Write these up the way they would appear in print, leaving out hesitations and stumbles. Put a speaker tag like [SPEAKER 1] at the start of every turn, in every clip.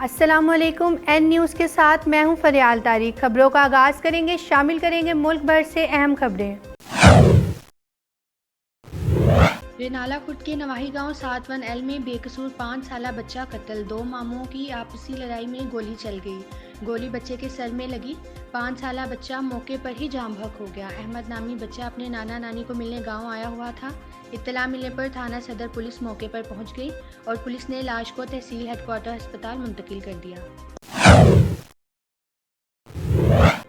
[SPEAKER 1] अस्सलामुअलैकुम। N news के साथ मैं हूं फरियाल तारिक। खबरों का आगाज़ करेंगे, शामिल करेंगे मुल्क भर से अहम खबरें। रेनाला खुर्द के नवाही गांव 7-1L में बेकसूर 5 साला बच्चा कत्ल। 2 मामों की आपसी लड़ाई में गोली चल गई। गोली बच्चे के सर में लगी। 5 साला बच्चा मौके पर ही जाम बहक हो गया। अहमद नामी बच्चा अपने नाना नानी को मिलने गांव आया हुआ था। इत्तला मिलने पर थाना सदर पुलिस मौके पर पहुंच गई और पुलिस ने लाश को तहसील हेडक्वार्टर अस्पताल मुंतकिल कर दिया।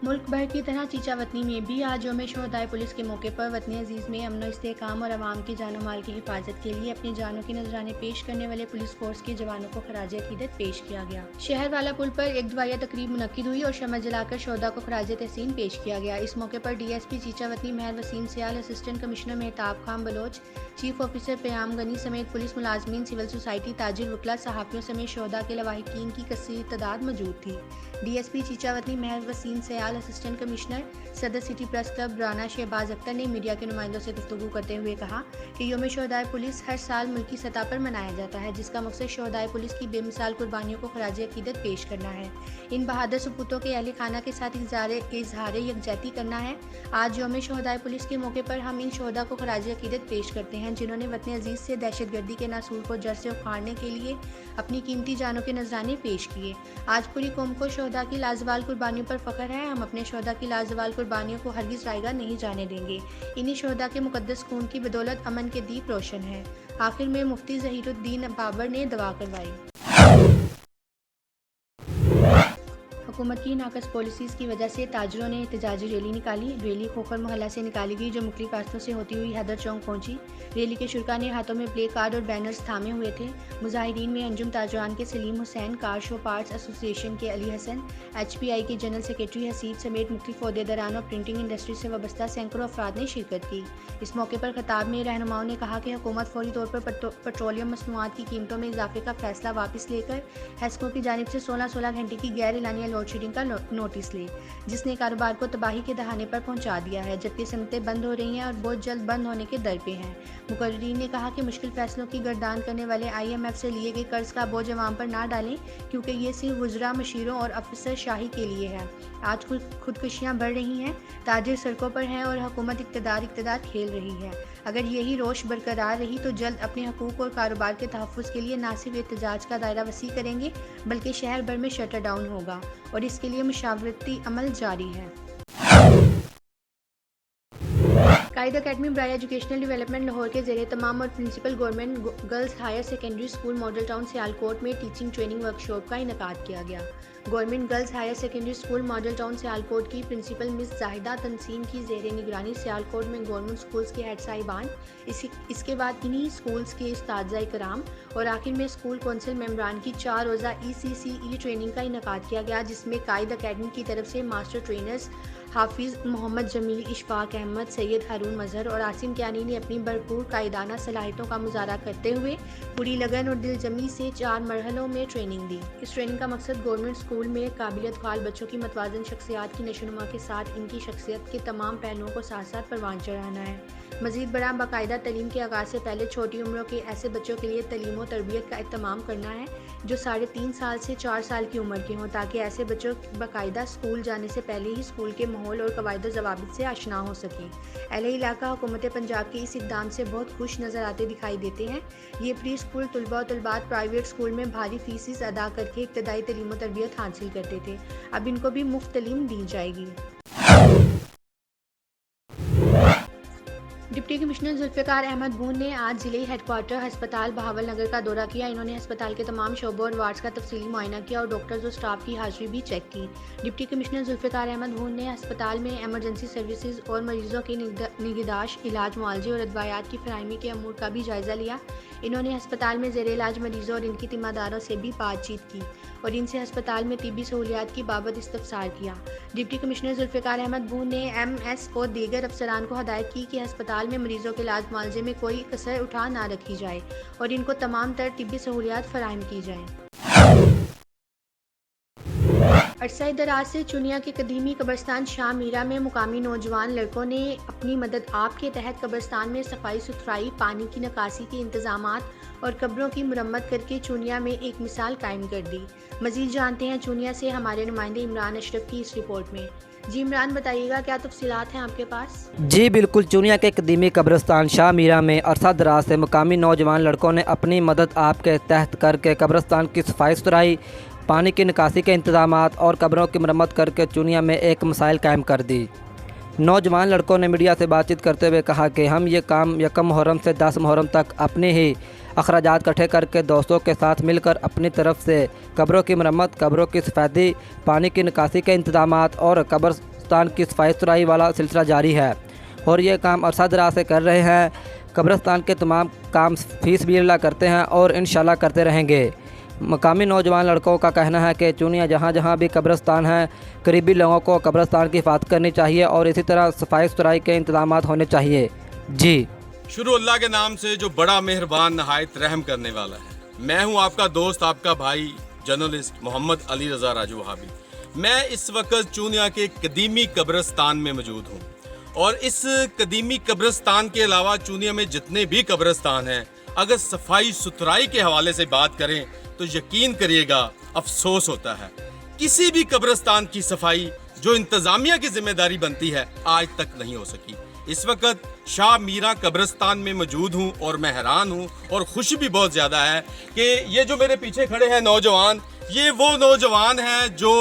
[SPEAKER 1] मुल्क भर की तरह चीचा वतनी में भी आज यौम शोहदाए पुलिस के मौके पर वतन अजीज़ में अमन इस्तेहकाम और आवाम की जानो माल की हिफाजत के लिए अपनी जानों की नजराने पेश करने वाले पुलिस फोर्स के जवानों को खराज अकीदत पेश किया गया। शहर वाला पुल पर एक दुआया तकरीब मुनक्किद हुई और शमअ जलाकर शोहदा को खराज तहसीन पेश किया गया। इस मौके पर DSP Chichawatni Mehar Waseem Sial, assistant commissioner Mehtab Khan Baloch, chief officer Payam Ghani समेत पुलिस मुलाजमीन, सिविल सोसाइटी, ताजिर, वकला, सहाफ़ियों समेत शोहदा के लवाहिकीन की कसीर तादाद मौजूद थी। DSP Chichawatni Mehar Waseem Sial, assistant commissioner Sadar city press club Rana Shahbaz Akhtar ने मीडिया के नुमाइंदों से गुफ्तगू करते हुए कहा कि यौम शोहदाए पुलिस हर साल मुल्की सतह पर मनाया जाता है, जिसका मकसद शोहदाए पुलिस की बेमिसाल कुर्बानियों को खराज अकीदत पेश करना है। इन बहादुर सपूतों के अहले खाना के साथ इजहार यकजहती करना है। आज यौम शोहदाए पुलिस के मौके पर हम इन शोहदा को खराज अकीदत पेश करते हैं, जिन्होंने वतन अजीज़ से दहशतगर्दी के नासूर को जड़ से उखाड़ने के लिए अपनी कीमती जानों के नजराने पेश किए। आज पूरी कौम को शोहदा की लाजवाल कुर्बानियों पर फख्र है। हम अपने शोहदा की लाजवाल कुर्बानियों को हरगिज़ रायगा नहीं जाने देंगे। इन्हीं शोहदा के मुकद्दस खून की बदौलत अमन के दीप रोशन है। आखिर में मुफ्ती ज़हीरुद्दीन बाबर ने दवा करवाई। हुकूमत की नाकस पॉलिसीज़ की वजह से ताजरों ने एहतजाजी रैली निकाली। रैली खोखर मोहल्ला से निकाली गई, जो मुख्तलिफ रास्तों से होती हुई हैदर चौक पहुंची। रैली के शुरा ने हाथों में प्ले कार्ड और बैनर्स थामे हुए थे। मुजाहिरीन में अंजुम ताजरान के Salim Hussain, car show parts association के अली हसन, HPI के जनरल सेक्रेटरी हसीब समेत मुख्तलिफ ओहदेदारान और प्रिंटिंग इंडस्ट्री से वाबस्ता सैकड़ों अफराद ने शिरकत की। इस मौके पर खिताब में रहनुमाओं ने कहा कि हुकूमत फौरी तौर पर पेट्रोलियम मसनूआत की कीमतों में इजाफे का फैसला वापस लेकर हेस्को की जानिब से 16-16 घंटे की गैर एलानिया लोडशेडिंग का नोटिस ले, जिसने कारोबार को तबाही के दहाने पर पहुंचा दिया है, जबकि सनतें बंद हो रही हैं और बहुत जल्द बंद होने के दर पे हैं। मुकर्रीरीन ने कहा कि मुश्किल फैसलों की गर्दान करने वाले IMF से लिए गए कर्ज का बोझ अवाम पर ना डालें, क्योंकि ये सिर्फ वुज़रा, मशीरों और अफसर शाही के लिए है। आज खुदकुशियाँ बढ़ रही हैं, ताजिर सड़कों पर हैं और हुकूमत इक़्तिदार खेल रही है। अगर यही रोश बरकरार रही तो जल्द अपने हकूक़ और कारोबार के तहफ़्फ़ुज़ के लिए ना सिर्फ एहतजाज का दायरा वसी करेंगे, बल्कि शहर भर में शटर डाउन होगा और इसके लिए मुशावरती अमल जारी है। Quaid academy for educational development Lahore के ज़रिए तमाम और principal government girls higher secondary school model town Sialkot में टीचिंग ट्रेनिंग वर्कशॉप का इनेकाद किया गया। Government girls higher secondary school model town Sialkot की प्रिंसिपल मिस जाहिदा तनसीम की ज़ेर निगरानी सियालकोट में गवर्नमेंट स्कूल्स के हेड साहिबान, इसके बाद इन्हीं स्कूल्स के उस्ताद कराम और आखिर में स्कूल कौंसिल मेम्बरान की 4 रोज़ा ECCE ट्रेनिंग का इनेकाद किया गया, जिसमें कायद अकेडमी की तरफ से मास्टर ट्रेनर्स हाफिज़ मोहम्मद जमील, इशफाक अहमद, सैयद हारून मजहर और आसिम कियानी ने अपनी भरपूर कायदाना सलाहियतों का मुजाहरा करते हुए पूरी लगन और दिलजमी से 4 मरहलों में ट्रेनिंग दी। इस ट्रेनिंग का मकसद गवर्नमेंट स्कूल में काबिलियत ख्वाल बच्चों की मतवाजन शख्सियात की नशोनुमा के साथ इनकी शख्सियत के तमाम पहलुओं को साथ साथ परवान चढ़ाना है। मज़ीद बड़ा बाकायदा तलीम के आगाज़ से पहले छोटी उम्रों के ऐसे बच्चों के लिए तलीम और तरबियत का एहतमाम करना है जो 3.5 साल से 4 साल की उम्र के हों, ताकि ऐसे बच्चों बाकायदा स्कूल जाने से पहले ही स्कूल के माहौल और कवायद ज़वाबित से आशना हो सकें। अहले इलाका हुकूमत पंजाब के इस इक़दाम से बहुत खुश नज़र आते दिखाई देते हैं। ये प्री स्कूल तलबा और तलबात प्राइवेट स्कूल में भारी फीसिस अदा करके इब्तदाई तलीम और तरबियत हासिल करते थे, अब इनको भी मुफ्त तलीम दी जाएगी। डिप्टी कमिश्नर जुल्फ़िकार अहमद बून ने आज ज़िले हेडक्वार्टर अस्पताल बहावल नगर का दौरा किया। इन्होंने अस्पताल के तमाम शोबों और वार्ड्स का तफसीली मुआयना किया और डॉक्टर्स और स्टाफ की हाजिरी भी चेक की। डिप्टी कमिश्नर जुल्फ़िकार अहमद बून ने अस्पताल में एमरजेंसी सर्विसेज और मरीजों के निगहदाश्त, इलाज, मुआवजे और अदवायात की फराहमी के अमूर का भी जायज़ा लिया। इन्होंने अस्पताल में ज़ेर इलाज मरीजों और इनकी तीमारदारों से भी बातचीत की और इनसे अस्पताल में तिब्बी सहूलियात की बाबत इस्तफसार किया। डिप्टी कमिश्नर जुल्फ़िकार अहमद बून ने MS और दीगर अफसरान को हदायत की कि अस्पताल में मरीजों के इलाज मुआवजे में कोई कसर उठा ना रखी जाए और इनको तमाम तर तिब्बी सहूलियात फराहम की जाएँ। अरसा दराज से चुनिया के कदीमी कब्रिस्तान शाह मीरा में मुकामी नौजवान लड़कों ने अपनी मदद आप के तहत कब्रिस्तान में सफाई सुथराई, पानी की निकासी के इंतजामात और कब्रों की मुरम्मत करके चुनिया में एक मिसाल कायम कर दी। मजीद जानते हैं चुनिया से हमारे नुमाइंदे इमरान अशरफ की इस रिपोर्ट में। जी इमरान, बताइएगा क्या तफसीलात हैं आपके पास?
[SPEAKER 2] जी बिल्कुल, चुनिया के कदीमी कब्रिस्तान शाह मीरा में अरसा दराज से मुकामी नौजवान लड़कों ने अपनी मदद आपके तहत करके कब्रिस्तान की सफाई सुथराई, पानी की निकासी के इंतजामात और कब्रों की मरम्मत करके चुनिया में एक मिसाइल कायम कर दी। नौजवान लड़कों ने मीडिया से बातचीत करते हुए कहा कि हम ये काम 1 मुहर्रम से 10 मुहर्रम तक अपने ही अखराजात इकट्ठे करके दोस्तों के साथ मिलकर अपनी तरफ से कब्रों की मरम्मत, कब्रों की सफेदी, पानी की निकासी के इंतजामात और कब्रिस्तान की सफाई सुथराई वाला सिलसिला जारी है और ये काम अरसा दराज से कर रहे हैं। कब्रिस्तान के तमाम काम फीस भी अल्लाह करते हैं और इंशाल्लाह करते रहेंगे। मकामी नौजवान लड़कों का कहना है कि चुनिया जहाँ जहाँ भी कब्रिस्तान है, करीबी लोगों को कब्रिस्तान की हिफाजत करनी चाहिए और इसी तरह सफाई सुथराई के इंतजामात होने चाहिए। जी
[SPEAKER 3] शुरू अल्लाह के नाम से जो बड़ा मेहरबान नहायत रहम करने वाला है। मैं हूं आपका दोस्त, आपका भाई जर्नलिस्ट मोहम्मद अली रजा राजू वहाबी। मैं इस वक्त चुनिया के कदीमी कब्रिस्तान में मौजूद हूं और इस कदीमी कब्रिस्तान के अलावा चुनिया में जितने भी कब्रिस्तान हैं, अगर सफाई सुथराई के हवाले से बात करें तो यकीन करिएगा अफसोस होता है। किसी भी कब्रिस्तान की सफाई जो इंतजामिया की जिम्मेदारी बनती है आज तक नहीं हो सकी। इस वक्त शाह मीरा कब्रिस्तान में मौजूद हूँ और मैं हैरान हूँ और खुशी भी बहुत ज़्यादा है कि ये जो मेरे पीछे खड़े हैं नौजवान, ये वो नौजवान हैं जो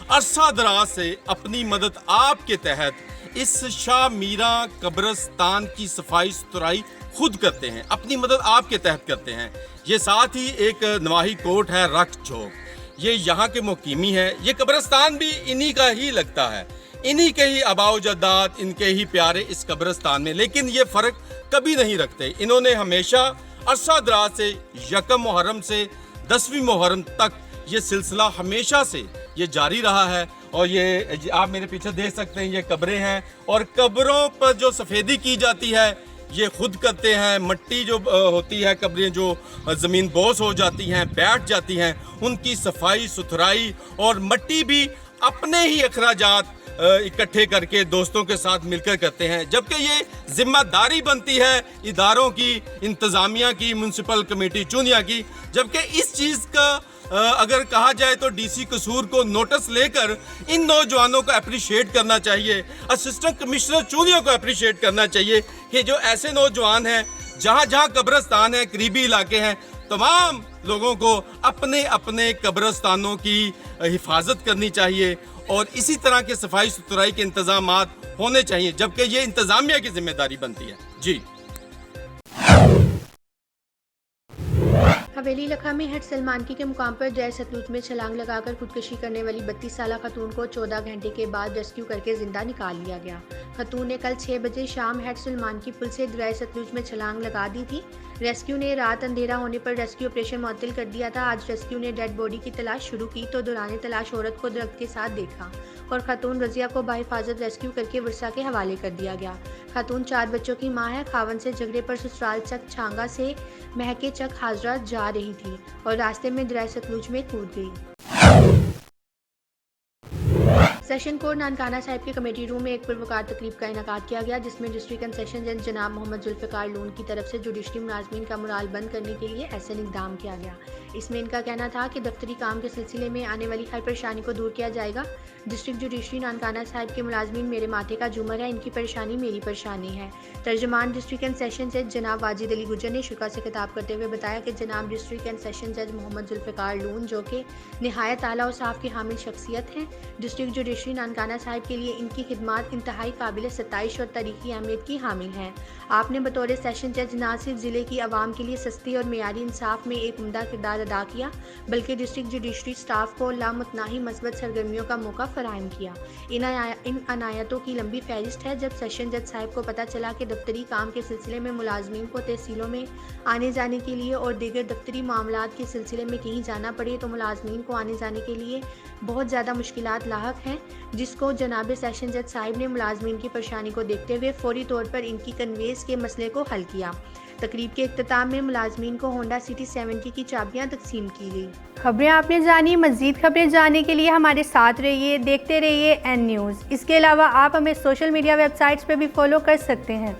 [SPEAKER 3] अरसा दराज से अपनी मदद आपके तहत इस शाह मीरा कब्रिस्तान की सफाई सुथराई खुद करते हैं, अपनी मदद आपके तहत करते हैं। ये साथ ही एक नवाही कोट है रख चौक, ये यहाँ के मुकीमी है। ये कब्रिस्तान भी इन्हीं का ही लगता है, इन्हीं के ही आबाओ जद्दाद, इनके ही प्यारे इस कब्रिस्तान में, लेकिन ये फ़र्क कभी नहीं रखते। इन्होंने हमेशा अरसा दराज से 1 मुहर्रम से 10वीं मुहर्रम तक ये सिलसिला हमेशा से ये जारी रहा है। और ये आप मेरे पीछे देख सकते हैं, ये कब्रें हैं और कब्रों पर जो सफ़ेदी की जाती है ये खुद करते हैं। मिट्टी जो होती है, कब्रें जो ज़मीन बोस हो जाती हैं, बैठ जाती हैं, उनकी सफाई सुथराई और मिट्टी भी अपने ही अखराजात इकट्ठे करके दोस्तों के साथ मिलकर करते हैं। जबकि ये जिम्मेदारी बनती है इदारों की, इंतज़ामिया की, म्यूनसिपल कमेटी चुनिया की। जबकि इस चीज़ का अगर कहा जाए तो डीसी कसूर को नोटिस लेकर इन नौजवानों को अप्रिशिएट करना चाहिए, असिस्टेंट कमिश्नर चुनिया को अप्रिशिएट करना चाहिए कि जो ऐसे नौजवान हैं, जहाँ जहाँ कब्रिस्तान है, करीबी इलाके हैं, तमाम लोगों को अपने अपने कब्रिस्तानों की हिफाजत करनी चाहिए और इसी तरह के सफाई सुथराई के इंतजामात होने चाहिए, जबकि ये इंतजामिया की जिम्मेदारी बनती है। जी
[SPEAKER 1] हवेली लखा में हेड सलमानकी के मुकाम पर जय सतलुज में छलांग लगाकर खुदकुशी करने वाली 32 साला खतून को 14 घंटे के बाद रेस्क्यू करके जिंदा निकाल लिया गया। खतून ने कल 6 बजे शाम हेड सलमानकी पुल से दरिया सतलुज में छलांग लगा दी थी। रेस्क्यू ने रात अंधेरा होने पर रेस्क्यू ऑपरेशन मुअत्तल कर दिया था। आज रेस्क्यू ने डेड बॉडी की तलाश शुरू की तो दौरान तलाश औरत को दरख्त के साथ देखा और खतून रजिया को बाहिफाजत रेस्क्यू करके वर्षा के हवाले कर दिया गया। खतून 4 बच्चों की मां है। खावन से झगड़े पर ससुराल चक छांगा से महके चक हाजरा जा रही थी और रास्ते में दरिया सतलुज में कूद गई। सेशन कोर्ट नानकाना साहिब के कमेटी रूम में एक पुरवकार तकरीब का इनेकाद किया गया, जिसमें डिस्ट्रिक्ट एंड सेशन जज जनाब मोहम्मद जुल्फ़िकार लून की तरफ से जुडिशरी मुलाजमीन का मुराल बंद करने के लिए ऐसा इक़दाम किया गया। इसमें इनका कहना था कि दफ्तरी काम के सिलसिले में आने वाली हर परेशानी को दूर किया जाएगा। डिस्ट्रिक्ट जुडिशरी नानकाना साहिब के मुलाजमीन मेरे माथे का झूमर है, इनकी परेशानी मेरी परेशानी है। तर्जमान डिस्ट्रिक्ट एंड सेशन जज जनाब वाजिद अली गुजर ने शुरा से खिताब करते हुए बताया कि जनाब डिस्ट्रिक्ट एंड सेशन जज मोहम्मद जुल्फ़िकार लून, जो कि निहायत आला और साफ की हामिल शख्सियत हैं, डिस्ट्रिक्ट जुडिशरी नानकाना साहिब के लिए इनकी खिदमात इंतहाई काबिल सताइश और तारीखी अहमियत की हामिल हैं। आपने बतौर सेशन जज न सिर्फ ज़िले की आवाम के लिए सस्ती और मेयारी इंसाफ में एक उम्दा किरदार अदा किया, बल्कि डिस्ट्रिक्ट जुडिशरी स्टाफ को लामुतनाही मस्बत सरगर्मियों का मौका फराहम किया। इन अनायतों की लंबी फहरिस्त है। जब सेशन जज साहब को पता चला कि दफ्तरी काम के सिलसिले में मुलाजमीन को तहसीलों में आने जाने के लिए और दीगर दफ्तरी मामलात के सिलसिले में कहीं जाना पड़े तो मुलाजमीन को आने जाने के लिए बहुत ज़्यादा मुश्किलात लाहक हैं, जिसको जनाब सेशन जज साहिब ने मुलाजमीन की परेशानी को देखते हुए फौरी तौर पर इनकी कन्वेंस के मसले को हल किया। तकरीब के इख्तिताम में मुलाजमीन को होंडा सिटी 70 की चाबियां तकसीम की गई।
[SPEAKER 4] खबरें आपने जानी। मज़ीद खबरें जानने के लिए हमारे साथ रहिए, देखते रहिए एन न्यूज़। इसके अलावा आप हमें सोशल मीडिया वेबसाइट्स पर भी फॉलो कर सकते हैं।